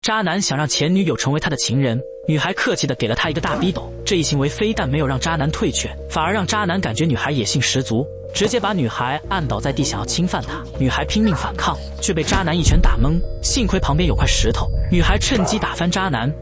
渣男想让前女友成为他的情人，女孩客气的给了他一个大逼斗。这一行为非但没有让渣男退却，反而让渣男感觉女孩野性十足，直接把女孩按倒在地想要侵犯她。女孩拼命反抗，却被渣男一拳打懵，幸亏旁边有块石头，女孩趁机打翻渣男，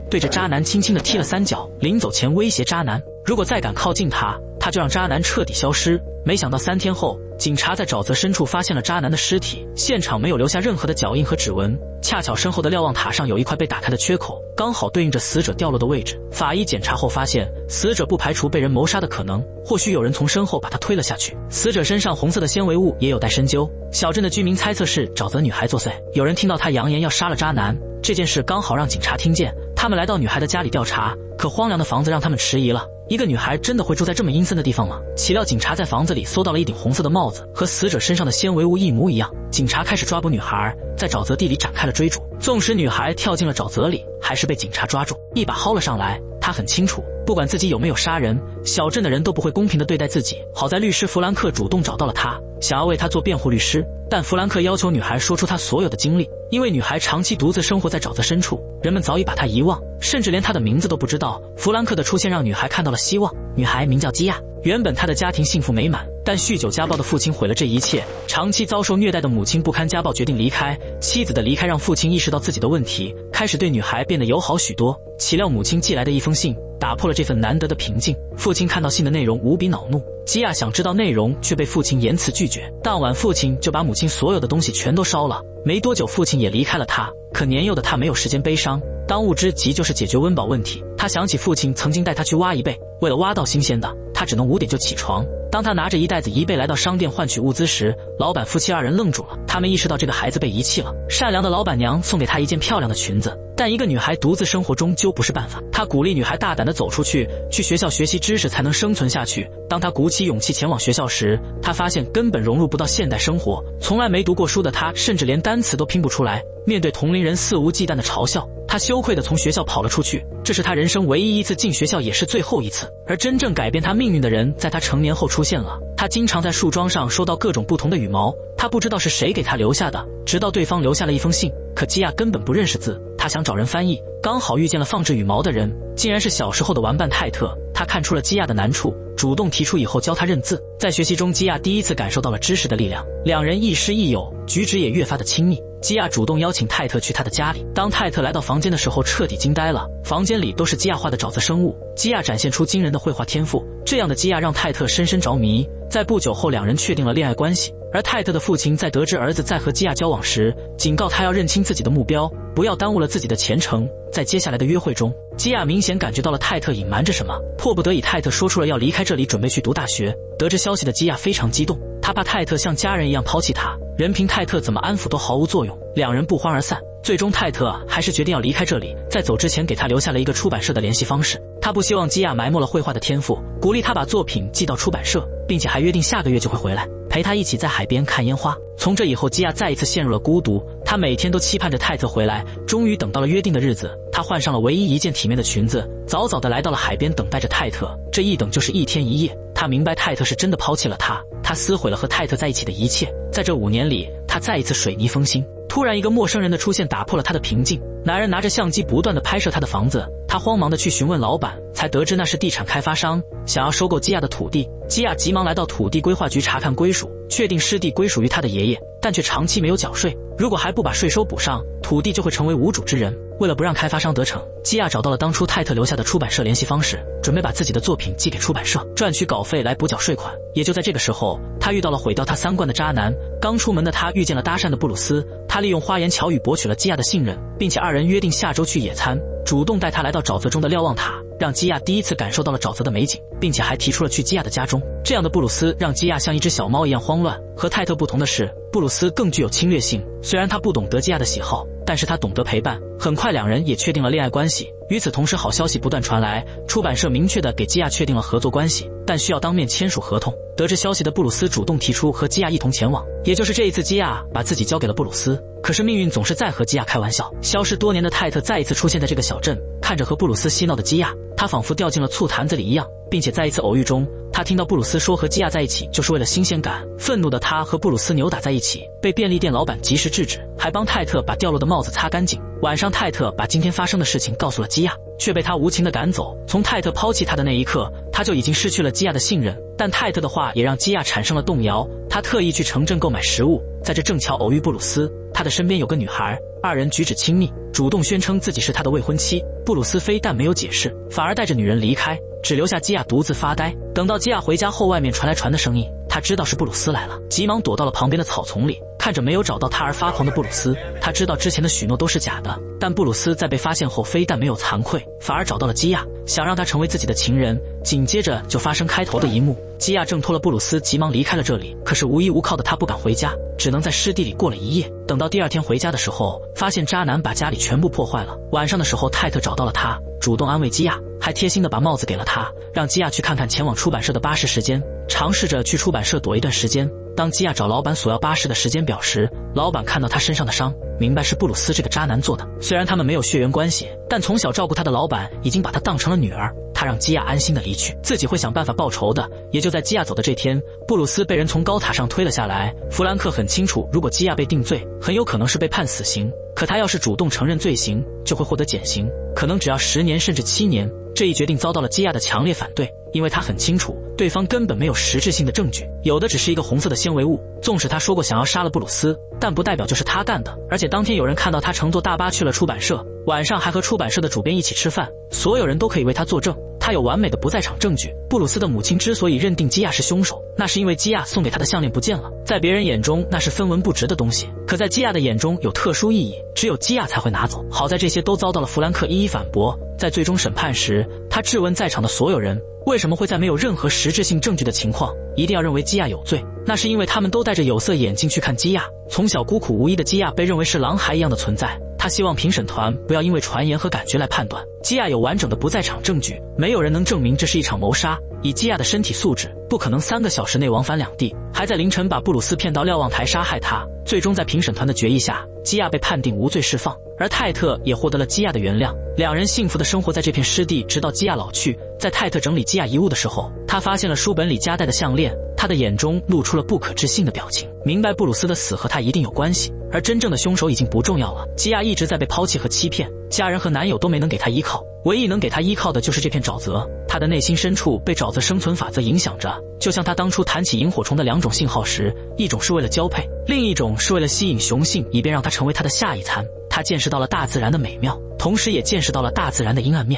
对着渣男轻轻的踢了3脚，临走前威胁渣男，如果再敢靠近他就让渣男彻底消失。没想到3天后，警察在沼泽深处发现了渣男的尸体，现场没有留下任何的脚印和指纹，恰巧身后的瞭望塔上有一块被打开的缺口，刚好对应着死者掉落的位置。法医检查后发现，死者不排除被人谋杀的可能，或许有人从身后把他推了下去。死者身上红色的纤维物也有待深究。小镇的居民猜测是沼泽女孩作祟，有人听到她扬言要杀了渣男，这件事刚好让警察听见，他们来到女孩的家里调查，可荒凉的房子让他们迟疑了。一个女孩真的会住在这么阴森的地方吗？岂料警察在房子里搜到了一顶红色的帽子，和死者身上的纤维物一模一样。警察开始抓捕女孩，在沼泽地里展开了追逐。纵使女孩跳进了沼泽里，还是被警察抓住，一把薅了上来。她很清楚，不管自己有没有杀人，小镇的人都不会公平地对待自己。好在律师弗兰克主动找到了她，想要为她做辩护律师，但弗兰克要求女孩说出她所有的经历，因为女孩长期独自生活在沼泽深处，人们早已把她遗忘，甚至连她的名字都不知道。弗兰克的出现让女孩看到了希望。女孩名叫基亚，原本她的家庭幸福美满，但酗酒家暴的父亲毁了这一切，长期遭受虐待的母亲不堪家暴，决定离开。妻子的离开让父亲意识到自己的问题，开始对女孩变得友好许多。岂料母亲寄来的一封信打破了这份难得的平静。父亲看到信的内容无比恼怒，基亚想知道内容，却被父亲严词拒绝。当晚父亲就把母亲所有的东西全都烧了。没多久父亲也离开了他，可年幼的他没有时间悲伤，当务之急就是解决温饱问题。他想起父亲曾经带他去挖贻贝，为了挖到新鲜的，他只能5点就起床。当他拿着一袋子贻贝来到商店换取物资时，老板夫妻2人愣住了，他们意识到这个孩子被遗弃了。善良的老板娘送给他一件漂亮的裙子，但一个女孩独自生活终究不是办法。他鼓励女孩大胆地走出去，去学校学习知识才能生存下去。当他鼓起勇气前往学校时，他发现根本融入不到现代生活。从来没读过书的他，甚至连单词都拼不出来。面对同龄人肆无忌惮的嘲笑，他羞愧地从学校跑了出去。这是他人生唯一一次进学校，也是最后一次。而真正改变他命运的人，在他成年后出现了。他经常在树桩上收到各种不同的羽毛，他不知道是谁给他留下的，直到对方留下了一封信。可基亚根本不认识字，他想找人翻译，刚好遇见了放置羽毛的人，竟然是小时候的玩伴泰特。他看出了基亚的难处，主动提出以后教他认字。在学习中，基亚第一次感受到了知识的力量，两人亦师亦友，举止也越发的亲密。基亚主动邀请泰特去他的家里，当泰特来到房间的时候，彻底惊呆了。房间里都是基亚画的沼泽生物，基亚展现出惊人的绘画天赋，这样的基亚让泰特深深着迷。在不久后，两人确定了恋爱关系。而泰特的父亲在得知儿子在和基亚交往时，警告他要认清自己的目标，不要耽误了自己的前程。在接下来的约会中，基亚明显感觉到了泰特隐瞒着什么，迫不得已，泰特说出了要离开这里，准备去读大学。得知消息的基亚非常激动，他怕泰特像家人一样抛弃他，任凭泰特怎么安抚都毫无作用，两人不欢而散。最终泰特还是决定要离开这里，在走之前给他留下了一个出版社的联系方式。他不希望基亚埋没了绘画的天赋，鼓励他把作品寄到出版社，并且还约定下个月就会回来，陪他一起在海边看烟花。从这以后，基亚再一次陷入了孤独，他每天都期盼着泰特回来。终于等到了约定的日子，他换上了唯一一件体面的裙子，早早地来到了海边，等待着泰特。这一等就是1天1夜。他明白泰特是真的抛弃了他，他撕毁了和泰特在一起的一切。在这5年里，他再一次水泥封心。突然，一个陌生人的出现打破了他的平静。男人拿着相机不断地拍摄他的房子，他慌忙地去询问老板，才得知那是地产开发商，想要收购基亚的土地。基亚急忙来到土地规划局查看归属，确定湿地归属于他的爷爷，但却长期没有缴税。如果还不把税收补上，土地就会成为无主之人。为了不让开发商得逞，基亚找到了当初泰特留下的出版社联系方式，准备把自己的作品寄给出版社，赚取稿费来补缴税款。也就在这个时候，他遇到了毁掉他3观的渣男。刚出门的他遇见了搭讪的布鲁斯，他利用花言巧语博取了基亚的信任，并且2人约定下周去野餐，主动带他来到沼泽中的瞭望塔，让基亚第一次感受到了沼泽的美景，并且还提出了去基亚的家中。这样的布鲁斯让基亚像一只小猫一样慌乱。和泰特不同的是，布鲁斯更具有侵略性。虽然他不懂得基亚的喜好，但是他懂得陪伴。很快2人也确定了恋爱关系。与此同时，好消息不断传来，出版社明确地给基亚确定了合作关系，但需要当面签署合同。得知消息的布鲁斯主动提出和基亚一同前往，也就是这一次，基亚把自己交给了布鲁斯。可是命运总是在和基亚开玩笑，消失多年的泰特再一次出现在这个小镇，看着和布鲁斯嬉闹的基亚，他仿佛掉进了醋坛子里一样，并且在一次偶遇中，他听到布鲁斯说和基亚在一起就是为了新鲜感。愤怒的他和布鲁斯扭打在一起，被便利店老板及时制止，还帮泰特把掉落的帽子擦干净。晚上，泰特把今天发生的事情告诉了基亚，却被他无情地赶走。从泰特抛弃他的那一刻，他就已经失去了基亚的信任。但泰特的话也让基亚产生了动摇，他特意去城镇购买食物，在这正巧偶遇布鲁斯，他的身边有个女孩，二人举止亲密，主动宣称自己是他的未婚妻。布鲁斯非但没有解释，反而带着女人离开，只留下基亚独自发呆。等到基亚回家后，外面传来船的声音，他知道是布鲁斯来了，急忙躲到了旁边的草丛里，看着没有找到他而发狂的布鲁斯。他知道之前的许诺都是假的，但布鲁斯在被发现后非但没有惭愧，反而找到了基亚，想让他成为自己的情人。紧接着就发生开头的一幕，基亚挣脱了布鲁斯，急忙离开了这里。可是无依无靠的他不敢回家，只能在湿地里过了一夜。等到第二天回家的时候，发现渣男把家里全部破坏了。晚上的时候，泰特找到了他，主动安慰基亚，还贴心的把帽子给了他，让基亚去看看前往出版社的巴士时间，尝试着去出版社躲一段时间。当基亚找老板索要巴士的时间表时，老板看到他身上的伤，明白是布鲁斯这个渣男做的。虽然他们没有血缘关系，但从小照顾他的老板已经把他当成了女儿。他让基亚安心的离去，自己会想办法报仇的。也就在基亚走的这天，布鲁斯被人从高塔上推了下来。弗兰克很清楚，如果基亚被定罪，很有可能是被判死刑，可他要是主动承认罪行，就会获得减刑，可能只要10年甚至7年。这一决定遭到了基亚的强烈反对，因为他很清楚对方根本没有实质性的证据，有的只是一个红色的纤维物。纵使他说过想要杀了布鲁斯，但不代表就是他干的。而且当天有人看到他乘坐大巴去了出版社，晚上还和出版社的主编一起吃饭，所有人都可以为他作证，他有完美的不在场证据。布鲁斯的母亲之所以认定基亚是凶手，那是因为基亚送给他的项链不见了，在别人眼中那是分文不值的东西，可在基亚的眼中有特殊意义，只有基亚才会拿走。好在这些都遭到了弗兰克一一反驳。在最终审判时，他质问在场的所有人，为什么会在没有任何实质性证据的情况，一定要认为基亚有罪？那是因为他们都戴着有色眼镜去看基亚。从小孤苦无依的基亚被认为是狼孩一样的存在，他希望评审团不要因为传言和感觉来判断。基亚有完整的不在场证据，没有人能证明这是一场谋杀。以基亚的身体素质，不可能3个小时内往返两地，还在凌晨把布鲁斯骗到瞭望台杀害他。最终在评审团的决议下，基亚被判定无罪释放，而泰特也获得了基亚的原谅。两人幸福地生活在这片湿地，直到基亚老去。在泰特整理基亚遗物的时候，他发现了书本里夹带的项链，他的眼中露出了不可置信的表情，明白布鲁斯的死和他一定有关系，而真正的凶手已经不重要了。基亚一直在被抛弃和欺骗，家人和男友都没能给他依靠，唯一能给他依靠的就是这片沼泽。他的内心深处被沼泽生存法则影响着，就像他当初谈起萤火虫的2种信号时，一种是为了交配，另一种是为了吸引雄性，以便让它成为他的下一餐。他见识到了大自然的美妙，同时也见识到了大自然的阴暗面。